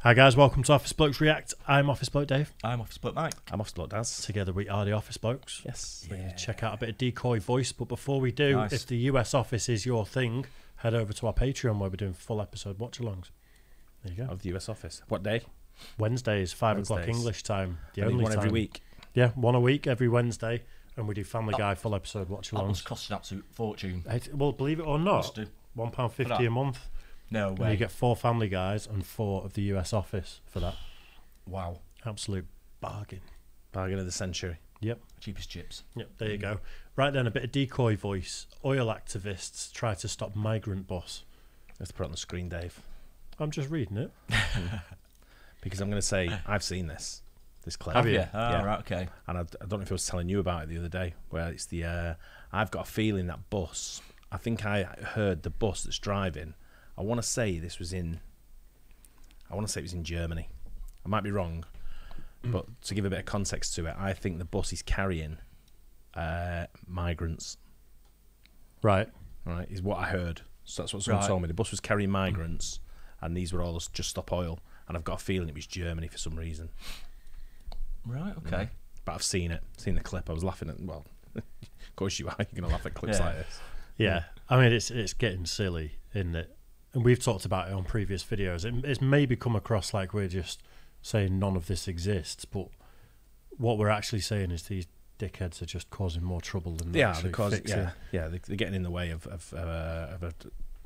Hi guys, welcome to Office Blokes React. I'm Office Bloke Dave. I'm Office Bloke Mike. I'm Office Bloke Daz. Together we are the Office Blokes. Yes. We're going to check out a bit of decoy voice, but before we do, if the US office is your thing, head over to our Patreon where we're doing full episode watch-alongs. There you go. Of the US office. What day? Wednesdays, 5 o'clock English time. The only one time. every week. Yeah, one a week every Wednesday, and we do Family Guy full episode watch-alongs. That must cost an absolute fortune. Well, believe it or not, £1.50 a month. No way. And you get 4 Family Guys and 4 of the US office for that. Wow. Absolute bargain. Bargain of the century. Yep. Cheapest chips. Yep, there you go. Right then, a bit of decoy voice. Oil activists try to stop migrant bus. Let's put it on the screen, Dave. I'm just reading it. Because I'm going to say, I've seen this clip. Have you? Yeah. Right, okay. And I don't know if I was telling you about it the other day, where it's the, I've got a feeling that bus, I think I heard the bus that's driving, I want to say it was in Germany. I might be wrong, but to give a bit of context to it, I think the bus is carrying migrants. Right. Right, is what I heard. So that's what someone told me. The bus was carrying migrants, and these were all just stop oil. And I've got a feeling it was Germany for some reason. Right, okay. But I've seen the clip. I was laughing at, well, of course you are. You're going to laugh at clips like this. Yeah. I mean, it's getting silly, isn't it? And we've talked about it on previous videos. It's maybe come across like we're just saying none of this exists, but what we're actually saying is these dickheads are just causing more trouble than they're getting in the way of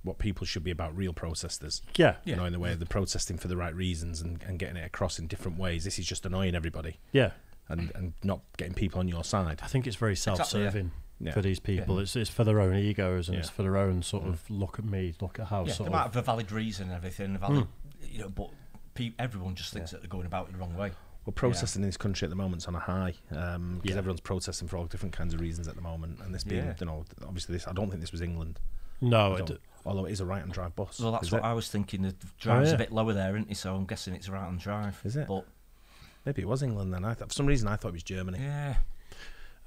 what people should be about, real protesters. Yeah. You know, in the way of the protesting for the right reasons and getting it across in different ways. This is just annoying everybody. Yeah. And not getting people on your side. I think it's very self-serving. Yeah. For these people, it's for their own egos and it's for their own sort of look at me, look at how. Yeah, sort they might have a valid reason and everything, you know, but everyone just thinks that they're going about it the wrong way. Well, protesting in this country at the moment's on a high because everyone's protesting for all different kinds of reasons at the moment, and this being, you know, obviously this. I don't think this was England. No, although it is a right-hand drive bus. Well, that's what I was thinking. The drive's a bit lower there, isn't it? So I'm guessing it's a right-hand drive. Is it? But maybe it was England then. For some reason, I thought it was Germany. Yeah.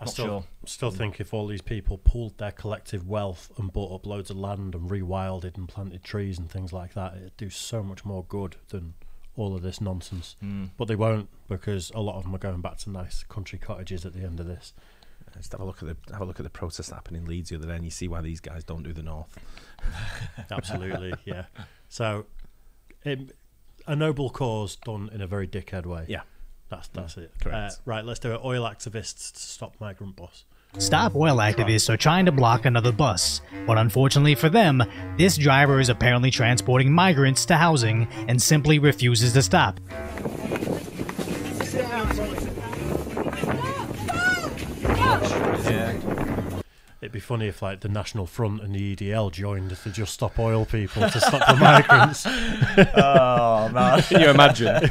I still think if all these people pooled their collective wealth and bought up loads of land and rewilded and planted trees and things like that, it'd do so much more good than all of this nonsense. But they won't, because a lot of them are going back to nice country cottages at the end of this. Just have a look at the protest that happened in Leeds the other day, and you see why these guys don't do the north. Absolutely, yeah. So, a noble cause done in a very dickhead way. Yeah. That's it. Correct. Right, let's do it. Oil activists to stop migrant bus. Stop oil activists are trying to block another bus, but unfortunately for them, this driver is apparently transporting migrants to housing and simply refuses to stop. It'd be funny if, like, the National Front and the EDL joined to just stop oil people to stop the migrants. Oh, man. Can you imagine?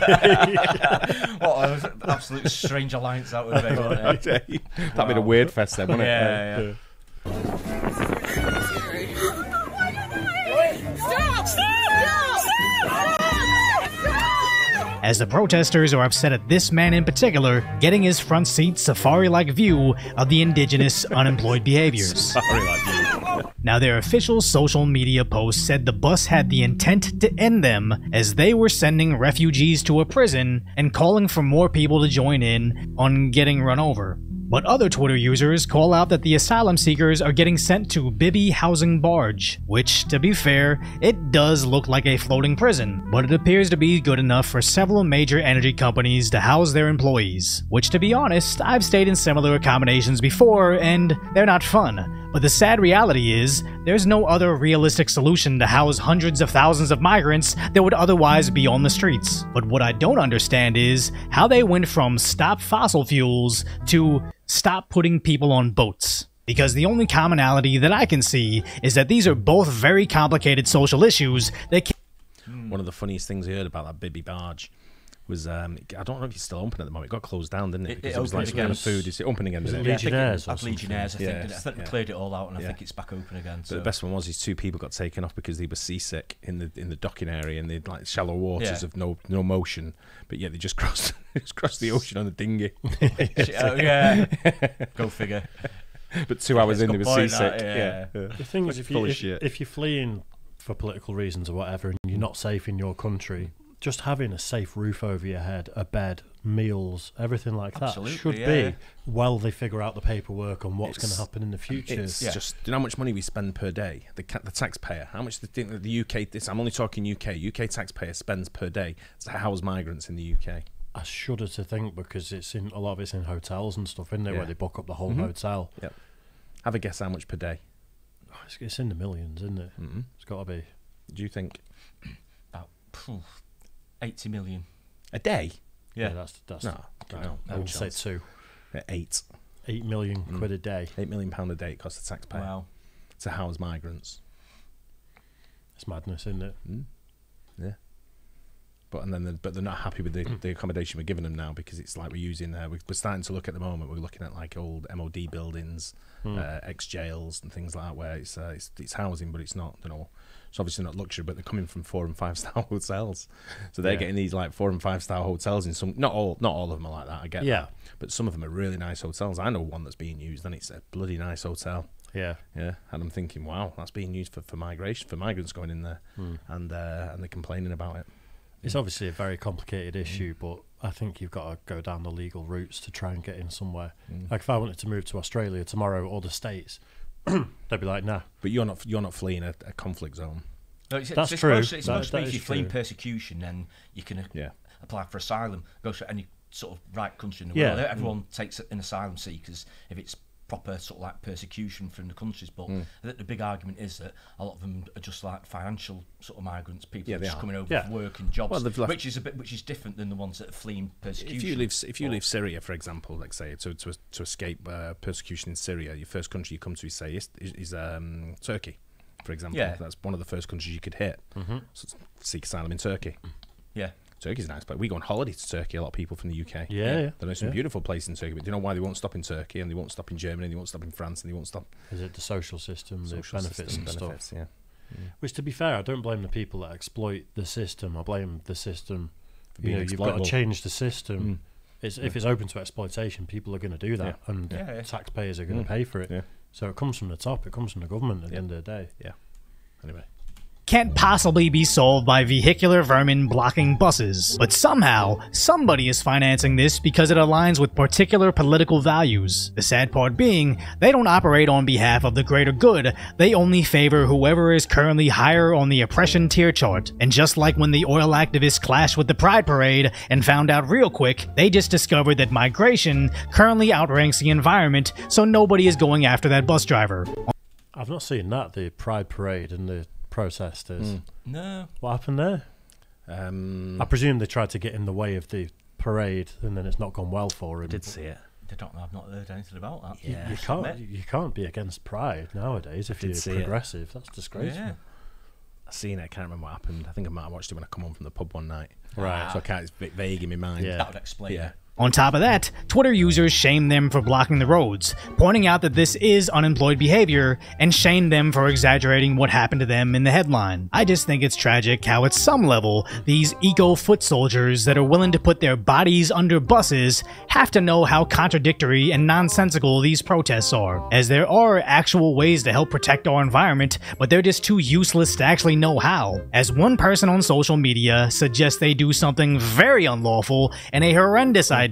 What an absolute strange alliance that would be, wouldn't it? That'd be the weird fest then, wouldn't it? Yeah. As the protesters are upset at this man in particular getting his front seat safari-like view of the indigenous unemployed behaviors. Now, their official social media post said the bus had the intent to end them as they were sending refugees to a prison and calling for more people to join in on getting run over. But other Twitter users call out that the asylum seekers are getting sent to Bibi Housing Barge, which, to be fair, it does look like a floating prison, but it appears to be good enough for several major energy companies to house their employees, which, to be honest, I've stayed in similar accommodations before, and they're not fun. But the sad reality is, there's no other realistic solution to house hundreds of thousands of migrants that would otherwise be on the streets. But what I don't understand is how they went from stop fossil fuels to stop putting people on boats. Because the only commonality that I can see is that these are both very complicated social issues that One of the funniest things I heard about that Bibi barge was, I don't know if it's still open at the moment. It got closed down, didn't it? Because it was like some kind of food. Is it open again? Was it Yeah, Legionnaires? Legionnaires, I think they cleared it all out, and I think it's back open again. But the best one was these 2 people got taken off because they were seasick in the docking area, and they'd like shallow waters of no motion, but yet they just crossed the ocean on the dinghy. Yeah, go figure. But 2 hours in, they were seasick. The thing is, if you're fleeing for political reasons or whatever, and you're not safe in your country, just having a safe roof over your head, a bed, meals, everything like that should be while they figure out the paperwork on what's going to happen in the future. It's just, do you know how much money we spend per day? The taxpayer, how much do you think that the UK, I'm only talking UK taxpayer spends per day to house migrants in the UK? I shudder to think, because it's in a lot of it's in hotels and stuff, isn't it, where they book up the whole hotel. Yep. Have a guess how much per day? Oh, it's in the millions, isn't it? It's got to be. Do you think? About 80 million. A day? Yeah, that's no. I would say 2. 8 million quid a day. £8 million a day it costs the taxpayer. Wow. To house migrants. It's madness, isn't it? Yeah. But they're not happy with the accommodation we're giving them now, because it's like we're using we're starting to look at the moment. We're looking at like old MOD buildings, ex jails and things like that, where it's housing, but it's not. You know, it's obviously not luxury, but they're coming from 4- and 5-star hotels, so they're getting these like 4- and 5-star hotels in some. Not all of them are like that. I get that. But some of them are really nice hotels. I know one that's being used, and it's a bloody nice hotel. Yeah, and I'm thinking, wow, that's being used for migration, for migrants going in there, and they're complaining about it. It's obviously a very complicated issue, but I think you've got to go down the legal routes to try and get in somewhere. Like if I wanted to move to Australia tomorrow or the States, they'd be like, nah. But you're not fleeing a conflict zone. No, that's true. It's supposed to be if you're fleeing persecution, then you can apply for asylum. Go to any sort of right country in the world. Everyone takes an asylum seekers if it's proper sort of like persecution from the countries, but I think the big argument is that a lot of them are just like financial sort of migrants, people just coming over for work and jobs, which is different than the ones that are fleeing persecution. If you leave Syria, for example, like say to escape persecution in Syria, your first country you come to, say, is Turkey, for example. That's one of the first countries you could hit. So seek asylum in Turkey. Turkey's a nice place. We go on holiday to Turkey, a lot of people from the UK. There are some beautiful places in Turkey, but do you know why they won't stop in Turkey, and they won't stop in Germany, and they won't stop in France, and they won't stop? Is it the social system, the benefits and stuff? Yeah. Which, to be fair, I don't blame the people that exploit the system. I blame the system. You've got to change the system. If it's open to exploitation, people are going to do that, and taxpayers are going to pay for it. So it comes from the top. It comes from the government at the end of the day. Anyway. Can't possibly be solved by vehicular vermin blocking buses. But somehow, somebody is financing this because it aligns with particular political values. The sad part being, they don't operate on behalf of the greater good, they only favor whoever is currently higher on the oppression tier chart. And just like when the oil activists clashed with the Pride Parade and found out real quick, they just discovered that migration currently outranks the environment, so nobody is going after that bus driver. I've not seen that, the Pride Parade and the protesters. No. What happened there? I presume they tried to get in the way of the parade, and then it's not gone well for him. I did see it. I've not heard anything about that. You can't be against Pride nowadays if you're progressive. That's disgraceful. I've seen it. I can't remember what happened. I think I might have watched it when I come home from the pub one night. Right. So I can't. It's a bit vague in my mind. That would explain it. On top of that, Twitter users shame them for blocking the roads, pointing out that this is unemployed behavior, and shame them for exaggerating what happened to them in the headline. I just think it's tragic how at some level, these eco-foot soldiers that are willing to put their bodies under buses have to know how contradictory and nonsensical these protests are, as there are actual ways to help protect our environment, but they're just too useless to actually know how. As one person on social media suggests they do something very unlawful and a horrendous idea,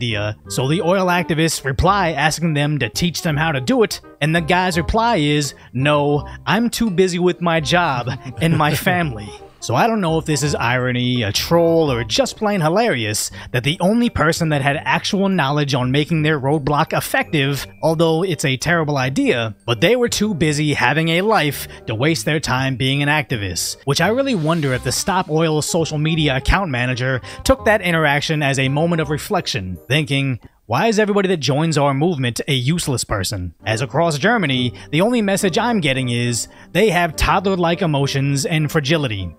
so the oil activists reply asking them to teach them how to do it, and the guy's reply is, "No, I'm too busy with my job and my family." So I don't know if this is irony, a troll, or just plain hilarious that the only person that had actual knowledge on making their roadblock effective, although it's a terrible idea, but they were too busy having a life to waste their time being an activist. Which I really wonder if the Stop Oil social media account manager took that interaction as a moment of reflection, thinking, why is everybody that joins our movement a useless person? As across Germany, the only message I'm getting is, they have toddler-like emotions and fragility.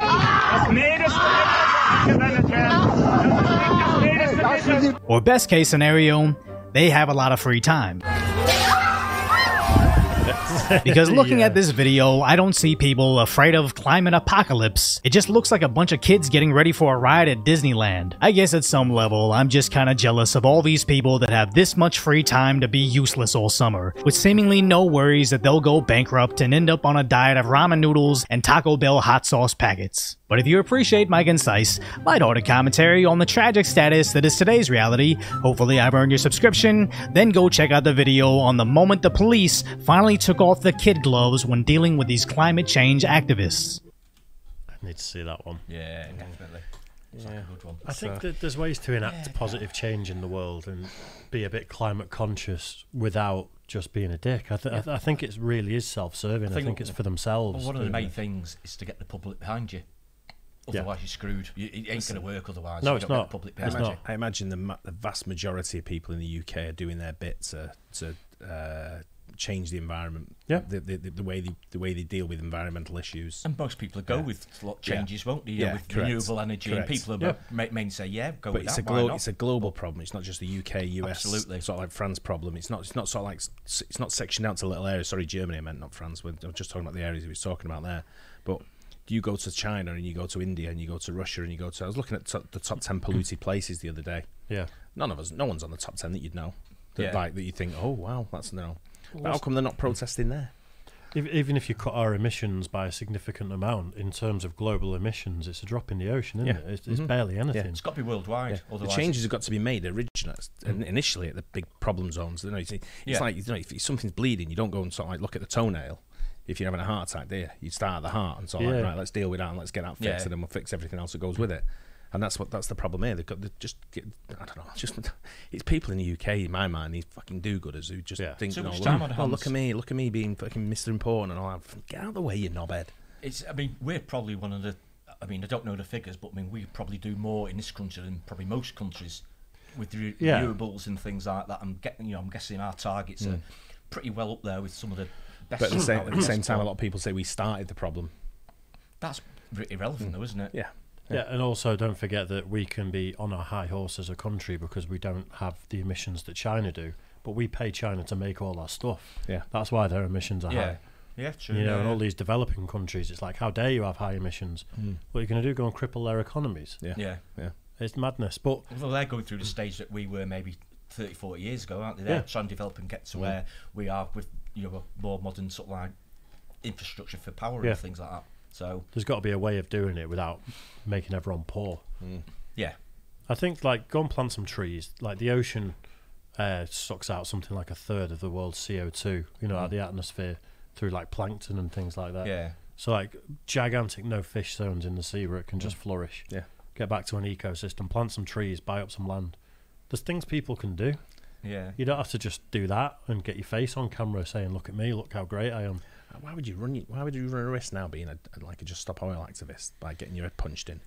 Or best case scenario, they have a lot of free time. Because looking at this video, I don't see people afraid of climate apocalypse. It just looks like a bunch of kids getting ready for a ride at Disneyland. I guess at some level, I'm just kinda jealous of all these people that have this much free time to be useless all summer, with seemingly no worries that they'll go bankrupt and end up on a diet of ramen noodles and Taco Bell hot sauce packets. But if you appreciate my concise, lighthearted commentary on the tragic status that is today's reality, hopefully I've earned your subscription, then go check out the video on the moment the police finally took off the kid gloves when dealing with these climate change activists. I need to see that one. Yeah, definitely. It's like a good one. I think that there's ways to enact positive change in the world and be a bit climate conscious without just being a dick. I think it really is self-serving. I think it's for themselves. Well, one of the main things is to get the public behind you. Otherwise, you're screwed. It ain't going to work otherwise. No, it's not. Public behind you. I imagine the vast majority of people in the UK are doing their bit to change the environment. Yeah, the way they deal with environmental issues. And most people go with changes, won't they? With correct. renewable energy, Correct. and people are may say, go with that. But it's a global problem. It's not just the UK, US, Absolutely. sort of like France problem. It's not sort of like it's not sectioned out to little areas. Sorry, Germany, I meant, not France. I'm just talking about the areas he was talking about there. But you go to China and you go to India and you go to Russia and you go to. I was looking at the top 10 polluted places the other day. Yeah, no one's on the top 10 that you'd know. That you think, oh wow, that's no. But how come they're not protesting there? Even if you cut our emissions by a significant amount in terms of global emissions, it's a drop in the ocean, isn't it? It's barely anything. It's got to be worldwide. The changes have got to be made initially at the big problem zones. It's like if something's bleeding, you don't go and sort of like look at the toenail. If you're having a heart attack, do you? You start at the heart and sort of like, right, let's deal with that and let's get that fixed, and then we'll fix everything else that goes with it. And that's the problem here. I don't know. It's people in the UK, in my mind, these fucking do-gooders who just think, look at me being fucking Mr. Important and all that. Get out of the way, you knobhead. We're probably one of the. I don't know the figures, but we probably do more in this country than probably most countries with renewables and things like that. I'm guessing our targets are pretty well up there with some of the best. But at the same time, a lot of people say we started the problem. That's irrelevant, though, isn't it? Yeah, and also don't forget that we can be on our high horse as a country because we don't have the emissions that China do, but we pay China to make all our stuff. Yeah, that's why their emissions are high. Yeah, true. In all these developing countries, it's like, how dare you have high emissions? What are you going to do? Go and cripple their economies? Yeah. It's madness. But although they're going through the stage that we were maybe 30, 40 years ago, aren't they? They're trying to develop and get to where we are with a more modern sort of like infrastructure for power and things like that. So there's got to be a way of doing it without making everyone poor. Yeah, I think go and plant some trees. Like the ocean sucks out something like a third of the world's CO2, out of the atmosphere through like plankton and things like that. Yeah. So like gigantic no fish zones in the sea where it can just flourish. Yeah. Get back to an ecosystem, plant some trees, buy up some land. There's things people can do. Yeah. You don't have to just do that and get your face on camera saying, "Look at me, look how great I am." Why would you run a risk now being a just stop oil activist by getting your head punched in?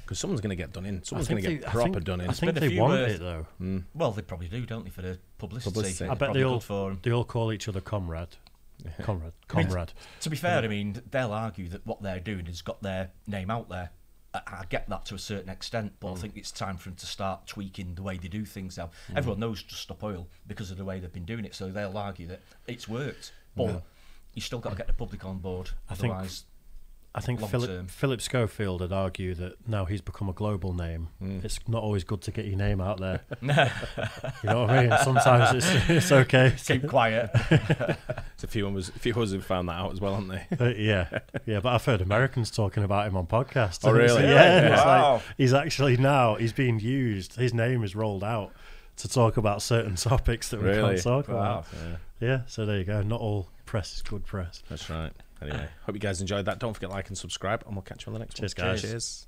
Because someone's going to get done in. Someone's going to get proper done in. I think they want it though. Well, they probably do, don't they, for the publicity? I bet they all call each other comrade. Comrade. To be fair, they'll argue that what they're doing has got their name out there. I get that to a certain extent, but I think it's time for them to start tweaking the way they do things now. Everyone knows just stop oil because of the way they've been doing it, so they'll argue that it's worked. But you still got to get the public on board. I think Philip Schofield would argue that now he's become a global name. It's not always good to get your name out there. You know what I mean? Sometimes it's okay. Keep quiet. It's a few of us who've found that out as well, haven't they? Yeah. But I've heard Americans talking about him on podcasts. Oh, really? Yeah. Wow. It's like he's being used. His name is rolled out to talk about certain topics that we can't talk about. Yeah. So there you go. Not all press is good press. That's right. Anyway, hope you guys enjoyed that. Don't forget to like and subscribe, and we'll catch you on the next one. Cheers, guys. Cheers.